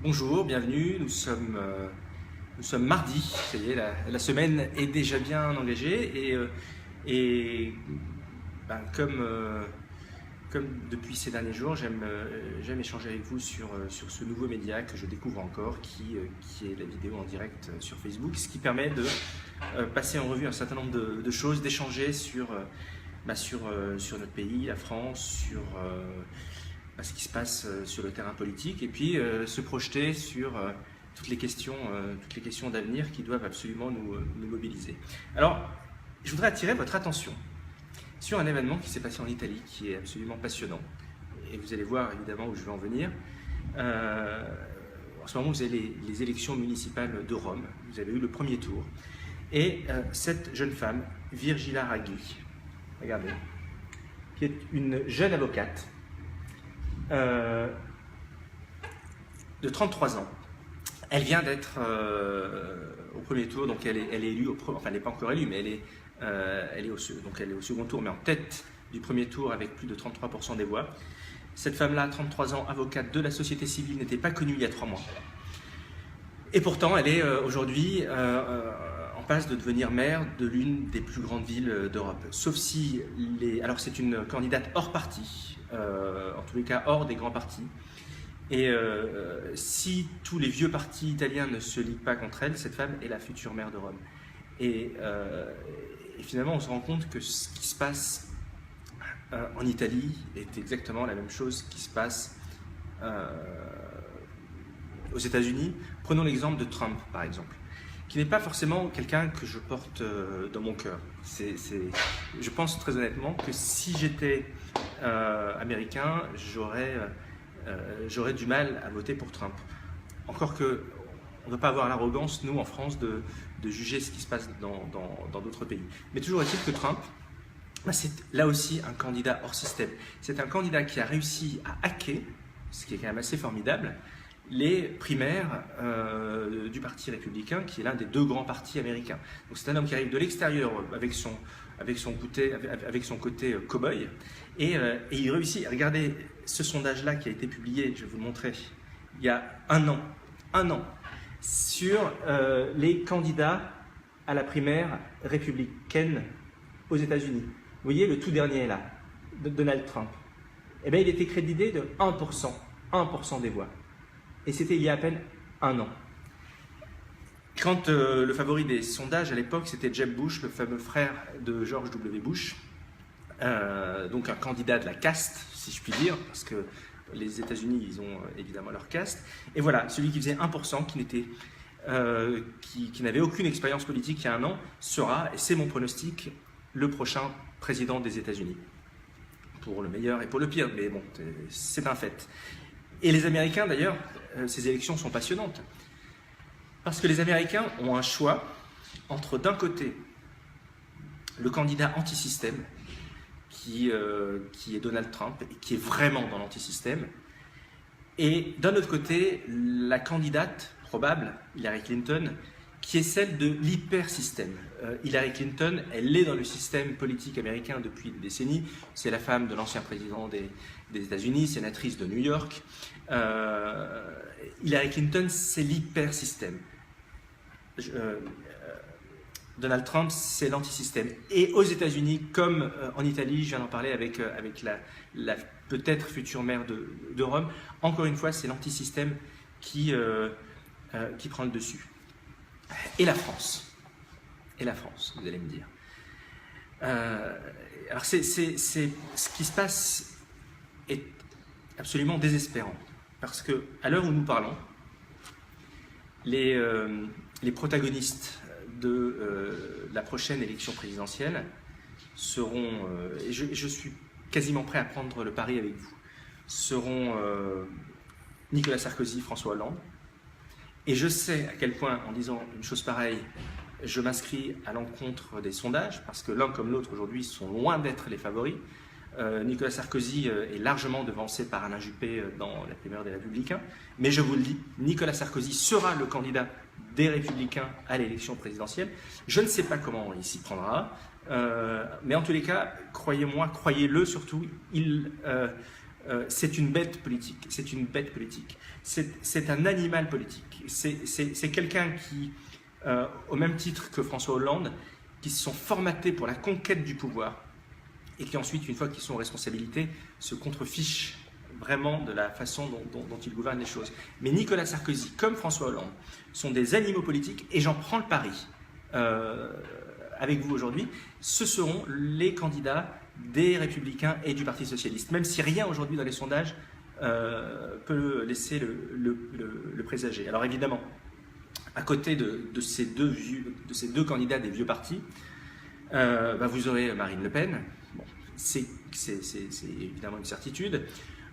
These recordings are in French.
Bonjour, bienvenue, nous sommes mardi, ça y est, la semaine est déjà bien engagée et comme depuis ces derniers jours, j'aime échanger avec vous sur ce nouveau média que je découvre encore, qui est la vidéo en direct sur Facebook, ce qui permet de passer en revue un certain nombre de choses, d'échanger sur notre pays, la France, sur ce qui se passe sur le terrain politique, et puis se projeter sur toutes les questions d'avenir qui doivent absolument nous mobiliser. Alors, je voudrais attirer votre attention sur un événement qui s'est passé en Italie, qui est absolument passionnant. Et vous allez voir évidemment où je vais en venir. En ce moment, vous avez les élections municipales de Rome. Vous avez eu le premier tour. Et cette jeune femme, Virgilia Raggi, regardez, qui est une jeune avocate de 33 ans. Elle vient d'être au premier tour, donc elle est élue, enfin elle n'est pas encore élue, mais elle est au second tour, mais en tête du premier tour avec plus de 33% des voix. Cette femme-là, 33 ans, avocate de la société civile, n'était pas connue il y a 3 mois. Et pourtant, elle est aujourd'hui en passe de devenir maire de l'une des plus grandes villes d'Europe. Sauf si alors c'est une candidate hors parti, en tous les cas hors des grands partis. Et si tous les vieux partis italiens ne se liguent pas contre elle, cette femme est la future maire de Rome. Et finalement, on se rend compte que ce qui se passe en Italie est exactement la même chose qui se passe aux États-Unis. Prenons l'exemple de Trump, par exemple, qui n'est pas forcément quelqu'un que je porte dans mon cœur. Je pense très honnêtement que si j'étais américain, j'aurais du mal à voter pour Trump. Encore que on ne doit pas avoir l'arrogance, nous, en France, de juger ce qui se passe dans d'autres pays. Mais toujours est-il que Trump, c'est là aussi un candidat hors système. C'est un candidat qui a réussi à hacker, ce qui est quand même assez formidable, les primaires du Parti républicain, qui est l'un des 2 grands partis américains. Donc c'est un homme qui arrive de l'extérieur avec son côté cow-boy, et il réussit. Regardez ce sondage-là qui a été publié, je vais vous le montrer, il y a un an, sur les candidats à la primaire républicaine aux États-Unis. Vous voyez le tout dernier là, de Donald Trump. Eh bien, il était crédité de 1% des voix. Et c'était il y a à peine un an. Quand le favori des sondages à l'époque, c'était Jeb Bush, le fameux frère de George W. Bush, donc un candidat de la caste, si je puis dire, parce que les États-Unis, ils ont évidemment leur caste. Et voilà, celui qui faisait 1%, qui n'avait aucune expérience politique il y a un an, sera, et c'est mon pronostic, le prochain président des États-Unis. Pour le meilleur et pour le pire, mais bon, c'est un fait. Et les Américains, d'ailleurs, ces élections sont passionnantes. Parce que les Américains ont un choix entre, d'un côté, le candidat anti-système, qui est Donald Trump, et qui est vraiment dans l'anti-système, et d'un autre côté, la candidate probable, Hillary Clinton, qui est celle de l'hyper-système. Hillary Clinton, elle est dans le système politique américain depuis des décennies. C'est la femme de l'ancien président des États-Unis, sénatrice de New York. Hillary Clinton, c'est l'hyper-système. Donald Trump, c'est l'anti-système. Et aux États-Unis, comme en Italie, je viens d'en parler avec la peut-être future maire de Rome, encore une fois, c'est l'anti-système qui prend le dessus. Et la France, vous allez me dire. Alors ce qui se passe est absolument désespérant, parce que à l'heure où nous parlons, les protagonistes de la prochaine élection présidentielle seront, et je suis quasiment prêt à prendre le pari avec vous, seront Nicolas Sarkozy, François Hollande. Et je sais à quel point, en disant une chose pareille, je m'inscris à l'encontre des sondages, parce que l'un comme l'autre aujourd'hui sont loin d'être les favoris. Nicolas Sarkozy est largement devancé par Alain Juppé dans la primaire des Républicains. Mais je vous le dis, Nicolas Sarkozy sera le candidat des Républicains à l'élection présidentielle. Je ne sais pas comment il s'y prendra, mais en tous les cas, croyez-moi, croyez-le surtout, il c'est une bête politique. C'est une bête politique. C'est un animal politique. C'est quelqu'un qui, au même titre que François Hollande, qui se sont formatés pour la conquête du pouvoir et qui ensuite, une fois qu'ils sont en responsabilité, se contrefichent vraiment de la façon dont ils gouvernent les choses. Mais Nicolas Sarkozy, comme François Hollande, sont des animaux politiques et j'en prends le pari avec vous aujourd'hui, ce seront les candidats des Républicains et du Parti Socialiste, même si rien aujourd'hui dans les sondages peut laisser le présager. Alors évidemment, à côté de ces deux candidats des vieux partis, vous aurez Marine Le Pen, bon, c'est évidemment une certitude.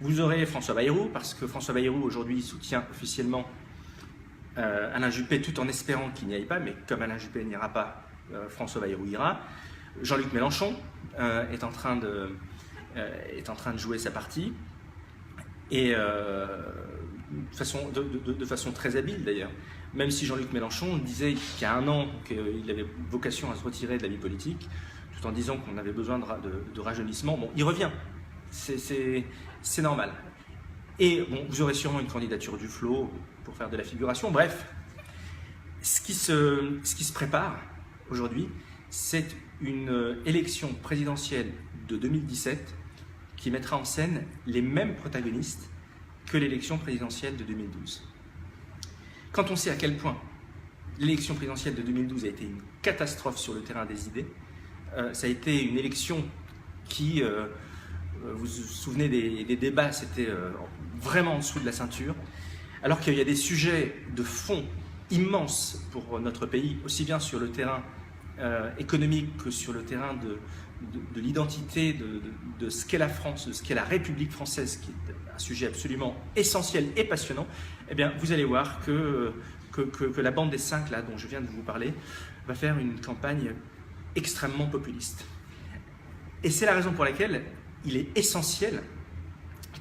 Vous aurez François Bayrou, parce que François Bayrou aujourd'hui soutient officiellement Alain Juppé, tout en espérant qu'il n'y aille pas, mais comme Alain Juppé n'ira pas, François Bayrou ira. Jean-Luc Mélenchon est en train de jouer sa partie, et de façon très habile d'ailleurs. Même si Jean-Luc Mélenchon disait qu'il y a un an qu'il avait vocation à se retirer de la vie politique, tout en disant qu'on avait besoin de rajeunissement, bon, il revient. C'est normal. Et bon, vous aurez sûrement une candidature du flot pour faire de la figuration. Bref, ce qui se prépare aujourd'hui, c'est une élection présidentielle de 2017 qui mettra en scène les mêmes protagonistes que l'élection présidentielle de 2012. Quand on sait à quel point l'élection présidentielle de 2012 a été une catastrophe sur le terrain des idées, ça a été une élection qui, vous vous souvenez des débats, c'était vraiment en dessous de la ceinture, alors qu'il y a des sujets de fond immenses pour notre pays, aussi bien sur le terrain économique que sur le terrain de l'identité, de ce qu'est la France, de ce qu'est la République française, qui est un sujet absolument essentiel et passionnant. Eh bien, vous allez voir que la bande des 5, là, dont je viens de vous parler, va faire une campagne extrêmement populiste. Et c'est la raison pour laquelle il est essentiel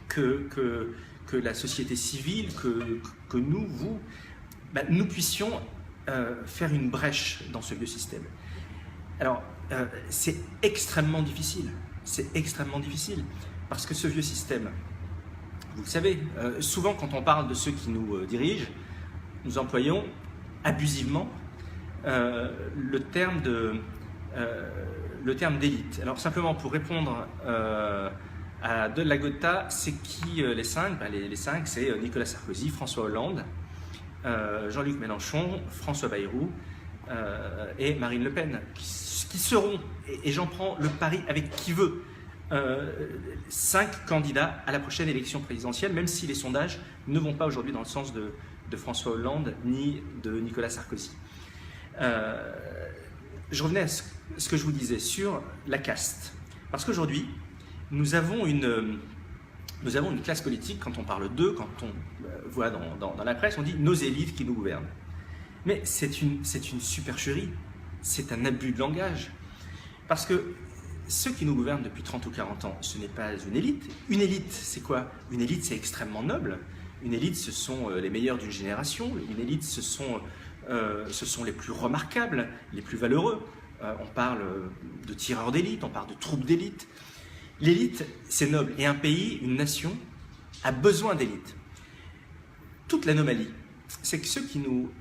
que la société civile, que nous, vous, nous puissions faire une brèche dans ce vieux système. Alors, c'est extrêmement difficile. C'est extrêmement difficile parce que ce vieux système, vous le savez, souvent quand on parle de ceux qui nous dirigent, nous employons abusivement le terme d'élite. Alors simplement pour répondre à De La Gotta, c'est qui les 5 ? Les 5, c'est Nicolas Sarkozy, François Hollande, Jean-Luc Mélenchon, François Bayrou et Marine Le Pen, qui seront, et j'en prends le pari avec qui veut, 5 candidats à la prochaine élection présidentielle, même si les sondages ne vont pas aujourd'hui dans le sens de François Hollande ni de Nicolas Sarkozy. Je revenais à ce que je vous disais sur la caste. Parce qu'aujourd'hui, nous avons une classe politique, quand on parle d'eux, quand on voit dans la presse, on dit nos élites qui nous gouvernent. Mais c'est une supercherie, c'est un abus de langage. Parce que ceux qui nous gouvernent depuis 30 ou 40 ans, ce n'est pas une élite. Une élite, c'est quoi? Une élite, c'est extrêmement noble. Une élite, ce sont les meilleurs d'une génération. Une élite, ce sont les plus remarquables, les plus valeureux. On parle de tireurs d'élite, on parle de troupes d'élite. L'élite, c'est noble. Et un pays, une nation, a besoin d'élite. Toute l'anomalie, c'est que ceux qui nous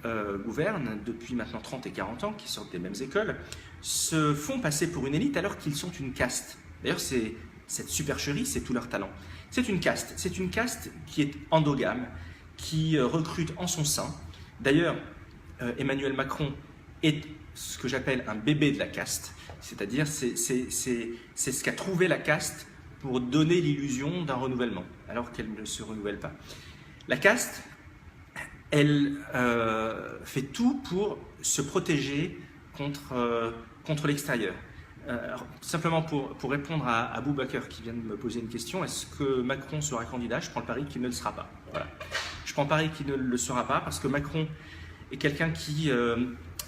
gouvernent depuis maintenant 30 et 40 ans, qui sortent des mêmes écoles, se font passer pour une élite alors qu'ils sont une caste. D'ailleurs, cette supercherie, c'est tout leur talent. C'est une caste qui est endogame, qui recrute en son sein. D'ailleurs, Emmanuel Macron est ce que j'appelle un bébé de la caste, c'est-à-dire c'est ce qu'a trouvé la caste pour donner l'illusion d'un renouvellement, alors qu'elle ne se renouvelle pas. La caste, elle fait tout pour se protéger contre l'extérieur. Simplement pour répondre à Boubacar qui vient de me poser une question, est-ce que Macron sera candidat? Je prends le pari qu'il ne le sera pas. Voilà. Je prends le pari qu'il ne le sera pas parce que Macron est quelqu'un qui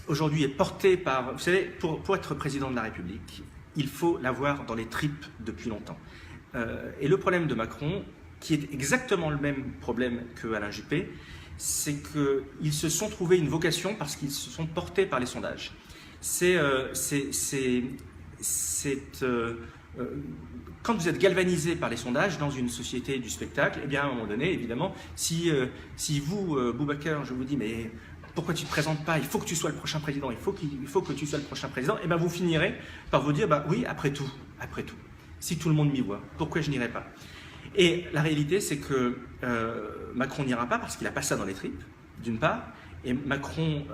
aujourd'hui est porté par... Vous savez, pour être président de la République, il faut l'avoir dans les tripes depuis longtemps. Et le problème de Macron, qui est exactement le même problème que Alain Juppé, c'est qu'ils se sont trouvés une vocation parce qu'ils se sont portés par les sondages. C'est quand vous êtes galvanisé par les sondages dans une société du spectacle, eh bien à un moment donné, évidemment, si vous, Boubacar, je vous dis, mais pourquoi tu ne te présentes pas? Il faut que tu sois le prochain président, il faut que tu sois le prochain président, et bien vous finirez par vous dire, bah oui, après tout, si tout le monde m'y voit, pourquoi je n'irai pas? Et la réalité, c'est que Macron n'ira pas parce qu'il n'a pas ça dans les tripes, d'une part, et Macron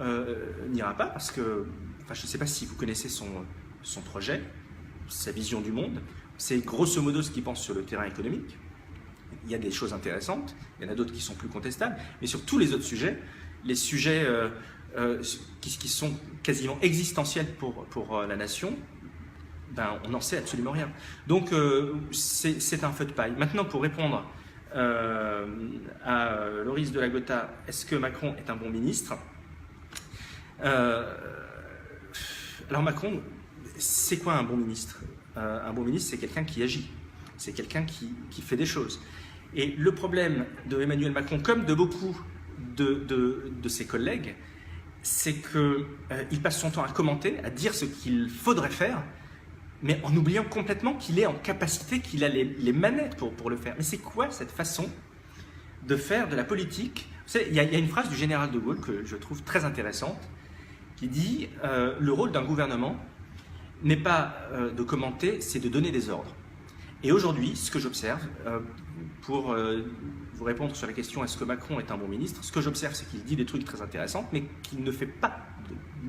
n'ira pas parce que, enfin, je ne sais pas si vous connaissez son projet, sa vision du monde. C'est grosso modo ce qu'il pense sur le terrain économique. Il y a des choses intéressantes, il y en a d'autres qui sont plus contestables, mais sur tous les autres sujets, les sujets qui sont quasiment existentiels pour la nation, ben, on n'en sait absolument rien. Donc c'est un feu de paille. Maintenant, pour répondre à Loris de la Gotha, est-ce que Macron est un bon ministre? Alors Macron, c'est quoi un bon ministre? Un bon ministre, c'est quelqu'un qui agit, c'est quelqu'un qui fait des choses. Et le problème de Emmanuel Macron, comme de beaucoup de ses collègues, c'est qu'il passe son temps à commenter, à dire ce qu'il faudrait faire, mais en oubliant complètement qu'il est en capacité, qu'il a les manettes pour le faire. Mais c'est quoi cette façon de faire de la politique? Vous savez, il y a une phrase du général de Gaulle que je trouve très intéressante, qui dit le rôle d'un gouvernement n'est pas de commenter, c'est de donner des ordres. Et aujourd'hui, ce que j'observe, pour vous répondre sur la question est-ce que Macron est un bon ministre, ce que j'observe, c'est qu'il dit des trucs très intéressants, mais qu'il ne fait pas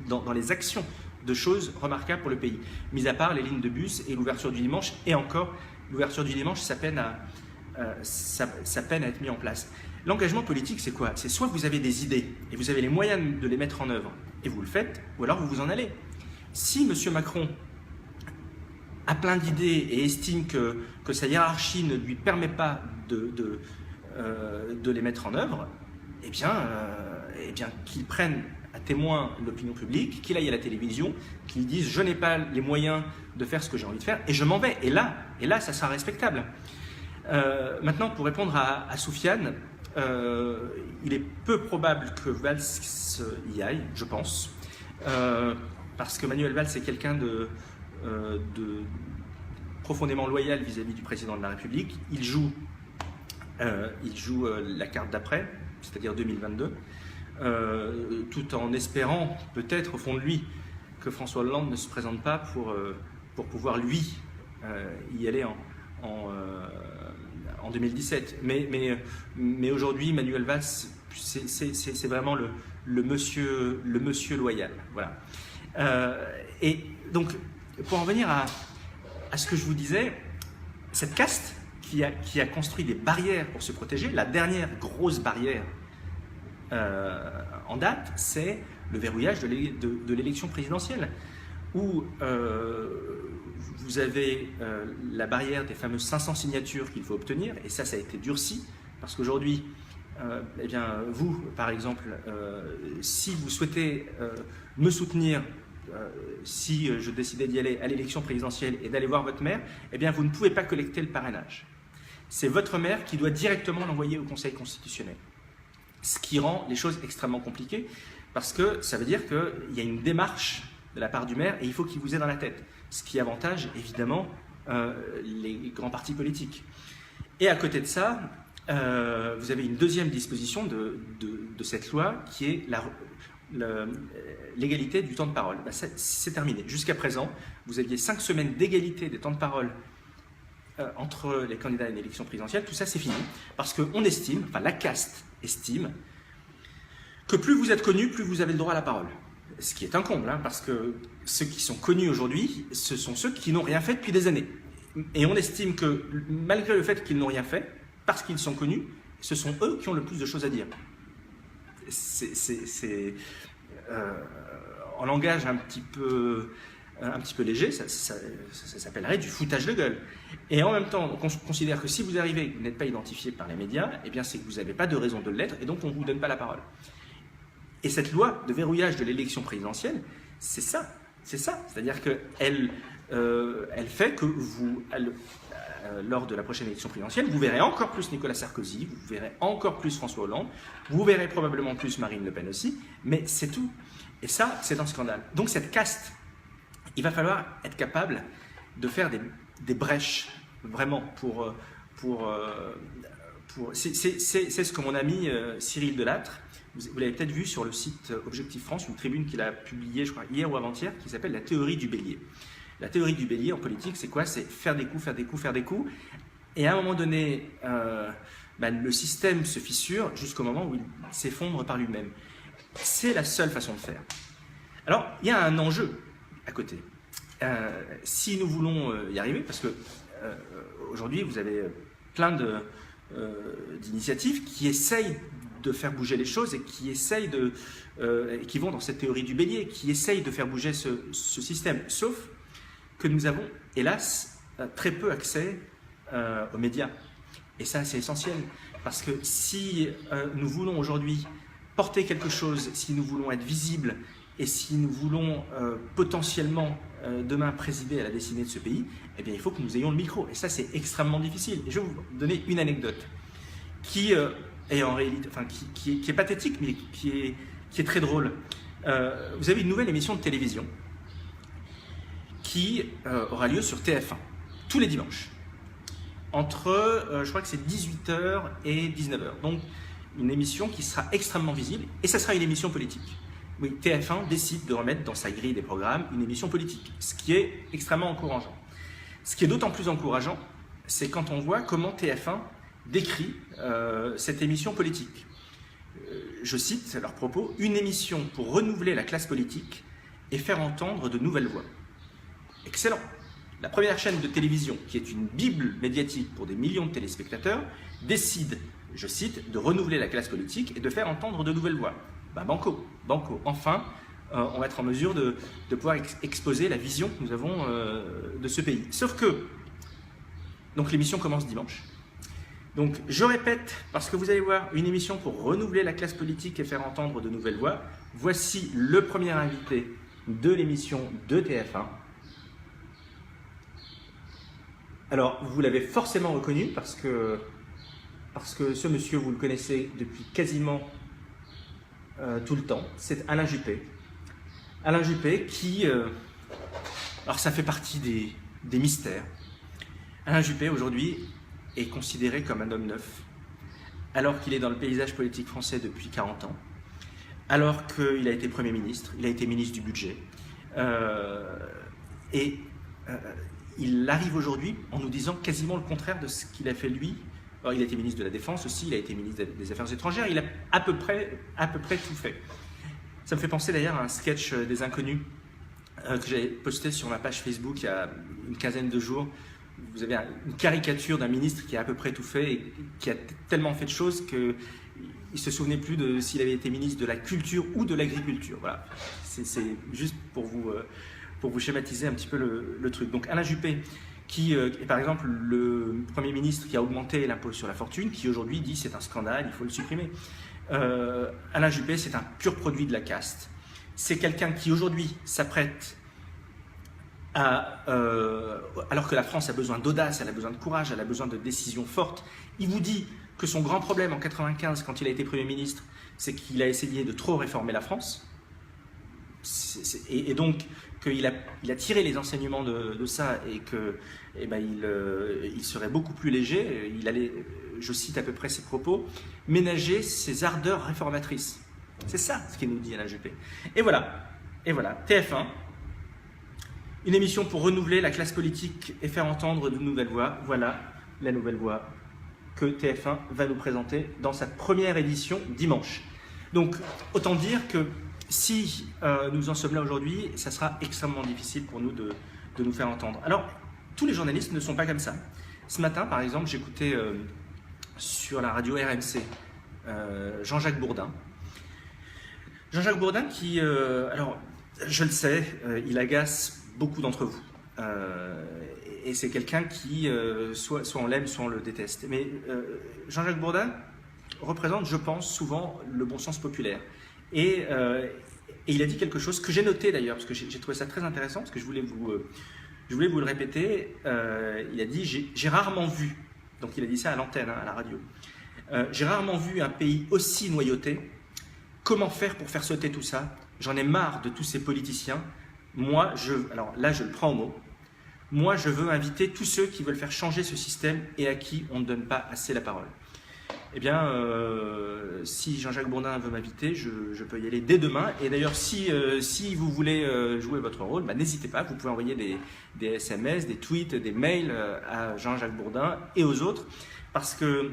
dans les actions de choses remarquables pour le pays. Mis à part les lignes de bus et l'ouverture du dimanche, et encore, l'ouverture du dimanche, ça peine à être mis en place. L'engagement politique, c'est quoi? C'est soit vous avez des idées et vous avez les moyens de les mettre en œuvre et vous le faites, ou alors vous vous en allez. Si M. Macron a plein d'idées et estime que sa hiérarchie ne lui permet pas de les mettre en œuvre, eh bien qu'il prenne à témoin l'opinion publique, qu'il aille à la télévision, qu'il dise « je n'ai pas les moyens de faire ce que j'ai envie de faire et je m'en vais ». Et là, ça sera respectable. Maintenant, pour répondre à Soufiane, il est peu probable que Valls y aille, je pense, parce que Manuel Valls est quelqu'un de profondément loyal vis-à-vis du président de la République. Il joue la carte d'après, c'est-à-dire 2022, tout en espérant peut-être au fond de lui que François Hollande ne se présente pas pour pouvoir lui y aller en 2017. Mais aujourd'hui, Manuel Valls, c'est vraiment le monsieur loyal. Voilà. Et donc, pour en venir à ce que je vous disais, cette caste qui a construit des barrières pour se protéger, la dernière grosse barrière en date, c'est le verrouillage de l'élection présidentielle, où vous avez la barrière des fameuses 500 signatures qu'il faut obtenir, et ça a été durci, parce qu'aujourd'hui, eh bien, vous, par exemple, si vous souhaitez me soutenir, si je décidais d'y aller à l'élection présidentielle et d'aller voir votre maire, eh bien, vous ne pouvez pas collecter le parrainage. C'est votre maire qui doit directement l'envoyer au Conseil constitutionnel. Ce qui rend les choses extrêmement compliquées, parce que ça veut dire qu'il y a une démarche de la part du maire et il faut qu'il vous ait dans la tête. Ce qui avantage évidemment les grands partis politiques. Et à côté de ça, vous avez une deuxième disposition de cette loi qui est l'égalité du temps de parole. Ben, c'est terminé. Jusqu'à présent, vous aviez 5 semaines d'égalité des temps de parole entre les candidats à une élection présidentielle. Tout ça, c'est fini. Parce qu'on estime, enfin la caste estime, que plus vous êtes connu, plus vous avez le droit à la parole. Ce qui est un comble, hein, parce que ceux qui sont connus aujourd'hui, ce sont ceux qui n'ont rien fait depuis des années. Et on estime que, malgré le fait qu'ils n'ont rien fait, parce qu'ils sont connus, ce sont eux qui ont le plus de choses à dire. C'est en langage un petit peu léger, ça s'appellerait du foutage de gueule. Et en même temps, on considère que si vous arrivez et que vous n'êtes pas identifié par les médias, eh bien c'est que vous n'avez pas de raison de l'être et donc on ne vous donne pas la parole. Et cette loi de verrouillage de l'élection présidentielle, c'est ça. C'est-à-dire qu'elle fait que vous, lors de la prochaine élection présidentielle, vous verrez encore plus Nicolas Sarkozy, vous verrez encore plus François Hollande, vous verrez probablement plus Marine Le Pen aussi, mais c'est tout. Et ça, c'est un scandale. Donc cette caste, il va falloir être capable de faire des brèches, vraiment, c'est ce que mon ami Cyril Delattre, vous l'avez peut-être vu sur le site Objectif France, une tribune qu'il a publiée, je crois, hier ou avant-hier, qui s'appelle la théorie du bélier. La théorie du bélier en politique, c'est quoi? C'est faire des coups, faire des coups, faire des coups. Et à un moment donné, le système se fissure jusqu'au moment où il s'effondre par lui-même. C'est la seule façon de faire. Alors, il y a un enjeu à côté. Si nous voulons y arriver, parce que aujourd'hui, vous avez plein d'initiatives qui essayent de faire bouger les choses et qui essayent qui vont dans cette théorie du bélier, qui essayent de faire bouger ce système. Sauf que nous avons, hélas, très peu accès aux médias. Et ça, c'est essentiel. Parce que si nous voulons aujourd'hui porter quelque chose, si nous voulons être visibles et si nous voulons potentiellement demain présider à la destinée de ce pays, eh bien, il faut que nous ayons le micro. Et ça, c'est extrêmement difficile. Et je vais vous donner une anecdote qui est en réalité, qui est pathétique, mais qui est très drôle. Vous avez une nouvelle émission de télévision qui aura lieu sur TF1 tous les dimanches entre, je crois que c'est 18h et 19h. Donc, une émission qui sera extrêmement visible et ça sera une émission politique. Oui, TF1 décide de remettre dans sa grille des programmes une émission politique, ce qui est extrêmement encourageant. Ce qui est d'autant plus encourageant, c'est quand on voit comment TF1 décrit cette émission politique. Je cite leurs propos, « Une émission pour renouveler la classe politique et faire entendre de nouvelles voix ». Excellent. La première chaîne de télévision, qui est une bible médiatique pour des millions de téléspectateurs, décide, je cite, de renouveler la classe politique et de faire entendre de nouvelles voix. Banco, banco. Enfin, on va être en mesure de pouvoir exposer la vision que nous avons de ce pays. Sauf que, donc l'émission commence dimanche. Donc je répète, parce que vous allez voir, une émission pour renouveler la classe politique et faire entendre de nouvelles voix. Voici le premier invité de l'émission de TF1. Alors, vous l'avez forcément reconnu parce que ce monsieur, vous le connaissez depuis quasiment tout le temps. C'est Alain Juppé. Alain Juppé qui... alors, ça fait partie des mystères. Alain Juppé, aujourd'hui, est considéré comme un homme neuf, alors qu'il est dans le paysage politique français depuis 40 ans, alors qu'il a été Premier ministre, il a été ministre du Budget, il arrive aujourd'hui en nous disant quasiment le contraire de ce qu'il a fait lui. Alors, il a été ministre de la Défense aussi, il a été ministre des Affaires étrangères, il a à peu près tout fait. Ça me fait penser d'ailleurs à un sketch des Inconnus que j'avais posté sur ma page Facebook il y a une quinzaine de jours. Vous avez une caricature d'un ministre qui a à peu près tout fait et qui a tellement fait de choses qu'il ne se souvenait plus de s'il avait été ministre de la Culture ou de l'Agriculture. Voilà, c'est juste pour vous schématiser un petit peu le truc. Donc Alain Juppé, qui est par exemple le Premier ministre qui a augmenté l'impôt sur la fortune, qui aujourd'hui dit c'est un scandale, il faut le supprimer. Alain Juppé, c'est un pur produit de la caste. C'est quelqu'un qui aujourd'hui s'apprête alors que la France a besoin d'audace, elle a besoin de courage, elle a besoin de décisions fortes. Il vous dit que son grand problème en 95, quand il a été Premier ministre, c'est qu'il a essayé de trop réformer la France. Et donc qu'il a tiré les enseignements de ça et qu'il serait beaucoup plus léger. Il allait, je cite à peu près ses propos, ménager ses ardeurs réformatrices. C'est ça ce qu'il nous dit Alain Juppé. Et voilà, TF1, une émission pour renouveler la classe politique et faire entendre de nouvelles voix. Voilà la nouvelle voix que TF1 va nous présenter dans sa première édition dimanche. Donc autant dire que si nous en sommes là aujourd'hui, ça sera extrêmement difficile pour nous de nous faire entendre. Alors, tous les journalistes ne sont pas comme ça. Ce matin, par exemple, j'écoutais sur la radio RMC Jean-Jacques Bourdin. Jean-Jacques Bourdin qui, alors, je le sais, il agace beaucoup d'entre vous. Et c'est quelqu'un qui, soit on l'aime, soit on le déteste. Mais Jean-Jacques Bourdin représente, je pense, souvent le bon sens populaire. Et il a dit quelque chose que j'ai noté d'ailleurs, parce que j'ai trouvé ça très intéressant, parce que je voulais vous le répéter. Il a dit, j'ai rarement vu, donc il a dit ça à l'antenne, à la radio, j'ai rarement vu un pays aussi noyauté. Comment faire pour faire sauter tout ça? J'en ai marre de tous ces politiciens. Moi, alors là, je le prends au mot. Moi, je veux inviter tous ceux qui veulent faire changer ce système et à qui on ne donne pas assez la parole. Eh bien, si Jean-Jacques Bourdin veut m'inviter, je peux y aller dès demain. Et d'ailleurs, si vous voulez jouer votre rôle, bah, n'hésitez pas. Vous pouvez envoyer des SMS, des tweets, des mails à Jean-Jacques Bourdin et aux autres. Parce que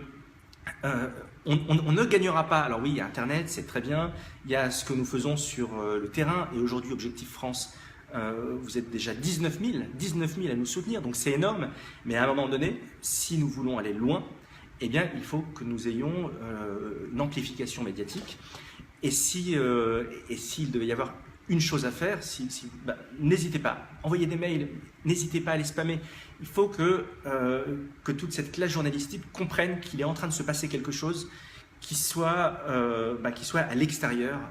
on ne gagnera pas. Alors oui, il y a Internet, c'est très bien. Il y a ce que nous faisons sur le terrain. Et aujourd'hui, Objectif France, vous êtes déjà 19 000 à nous soutenir. Donc c'est énorme. Mais à un moment donné, si nous voulons aller loin, eh bien, il faut que nous ayons une amplification médiatique. Et s'il devait y avoir une chose à faire, n'hésitez pas, envoyez des mails, n'hésitez pas à les spammer. Il faut que toute cette classe journalistique comprenne qu'il est en train de se passer quelque chose qui soit à l'extérieur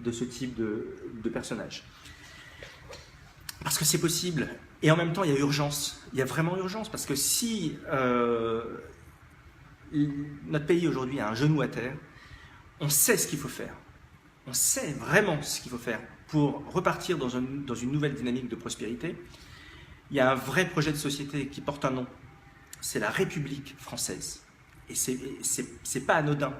de ce type de personnage. Parce que c'est possible. Et en même temps, il y a urgence. Il y a vraiment urgence. Parce que si notre pays aujourd'hui a un genou à terre, on sait ce qu'il faut faire. On sait vraiment ce qu'il faut faire pour repartir dans une nouvelle dynamique de prospérité. Il y a un vrai projet de société qui porte un nom. C'est la République française. Et c'est pas anodin.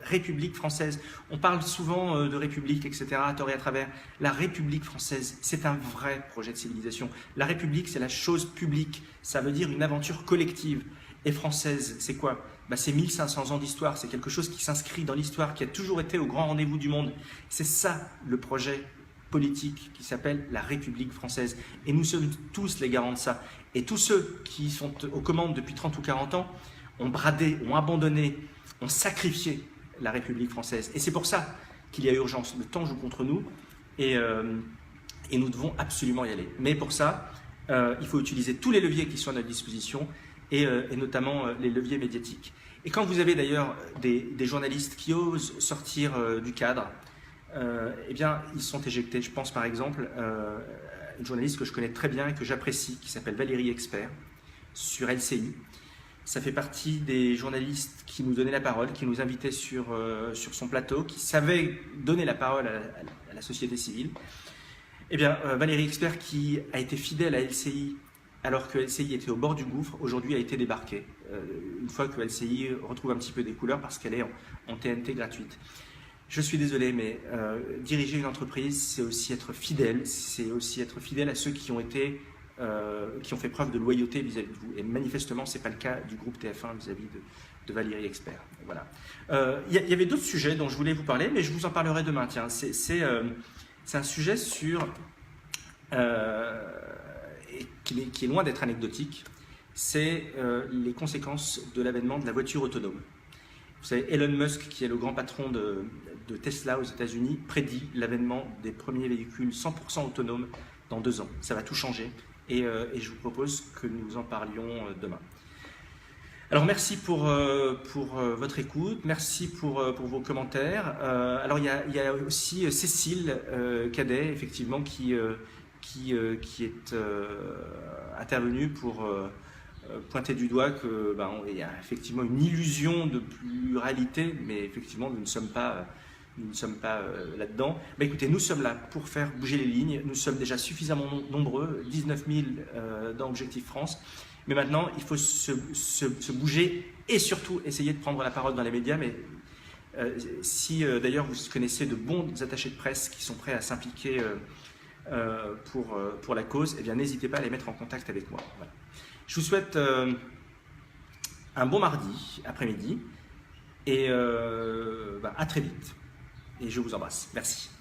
République française. On parle souvent de République, etc., à tort et à travers. La République française, c'est un vrai projet de civilisation. La République, c'est la chose publique. Ça veut dire une aventure collective. Et française, c'est quoi? C'est 1500 ans d'histoire. C'est quelque chose qui s'inscrit dans l'histoire, qui a toujours été au grand rendez-vous du monde. C'est ça, le projet politique qui s'appelle la République française. Et nous sommes tous les garants de ça. Et tous ceux qui sont aux commandes depuis 30 ou 40 ans ont bradé, ont abandonné, ont sacrifié la République française. Et c'est pour ça qu'il y a urgence. Le temps joue contre nous et nous devons absolument y aller. Mais pour ça, il faut utiliser tous les leviers qui sont à notre disposition et notamment les leviers médiatiques. Et quand vous avez d'ailleurs des journalistes qui osent sortir du cadre, eh bien, ils sont éjectés. Je pense par exemple à une journaliste que je connais très bien et que j'apprécie, qui s'appelle Valérie Expert, sur LCI. Ça fait partie des journalistes qui nous donnaient la parole, qui nous invitaient sur son plateau, qui savaient donner la parole à la société civile. Eh bien, Valérie Expert, qui a été fidèle à LCI alors que LCI était au bord du gouffre, aujourd'hui a été débarquée. Une fois que LCI retrouve un petit peu des couleurs parce qu'elle est en TNT gratuite. Je suis désolé, mais diriger une entreprise, c'est aussi être fidèle. C'est aussi être fidèle à ceux qui ont fait preuve de loyauté vis-à-vis de vous. Et manifestement, ce n'est pas le cas du groupe TF1 vis-à-vis de Valérie Expert. Voilà. Il y avait d'autres sujets dont je voulais vous parler, mais je vous en parlerai demain. Tiens, c'est un sujet qui est loin d'être anecdotique. C'est les conséquences de l'avènement de la voiture autonome. Vous savez, Elon Musk, qui est le grand patron de Tesla aux États-Unis, prédit l'avènement des premiers véhicules 100% autonomes dans 2 ans. Ça va tout changer et je vous propose que nous en parlions demain. Alors merci pour votre écoute, merci pour vos commentaires. Alors il y a aussi Cécile Cadet, effectivement, qui est intervenue pour pointer du doigt qu'il y a effectivement une illusion de pluralité, mais effectivement nous ne sommes pas là-dedans. Écoutez, nous sommes là pour faire bouger les lignes. Nous sommes déjà suffisamment nombreux, 19 000 dans Objectif France. Mais maintenant, il faut se bouger et surtout essayer de prendre la parole dans les médias. Mais si d'ailleurs vous connaissez de bons attachés de presse qui sont prêts à s'impliquer pour la cause, eh bien n'hésitez pas à les mettre en contact avec moi. Voilà. Je vous souhaite un bon mardi après-midi et à très vite. Et je vous embrasse. Merci.